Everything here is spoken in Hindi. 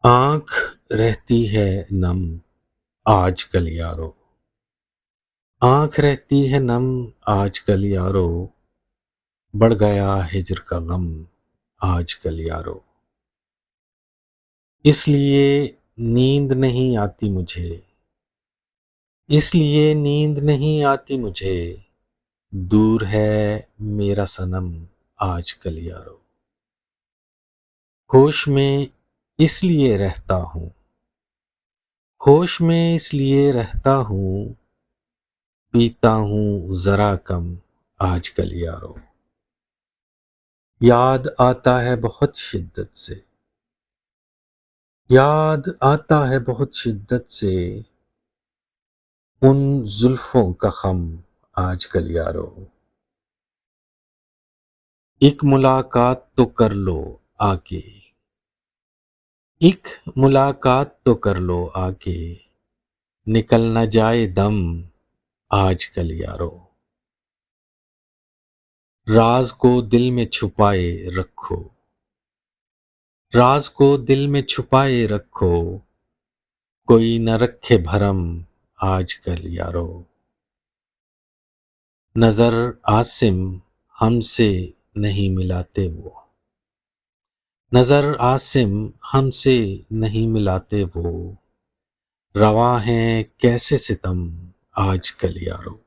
आँख रहती है नम आजकल यारो। आँख रहती है नम आजकल यारो। बढ़ गया हिज्र का गम आजकल यारो। इसलिए नींद नहीं आती मुझे। इसलिए नींद नहीं आती मुझे। दूर है मेरा सनम आजकल यारो। होश में इसलिए रहता हूँ। होश में इसलिए रहता हूँ। पीता हूँ जरा कम आजकल यारो। याद आता है बहुत शिद्दत से। याद आता है बहुत शिद्दत से। उन जुल्फों का खम आजकल यारो। एक मुलाकात तो कर लो आके। एक मुलाकात तो कर लो आके। निकल न जाए दम आजकल यारो। राज को दिल में छुपाए रखो। राज को दिल में छुपाए रखो। कोई न रखे भरम आजकल यारो। नजर आसिम हमसे नहीं मिलाते वो। नजर आसिम हमसे नहीं मिलाते वो। रवा हैं कैसे सितम आजकल यारो।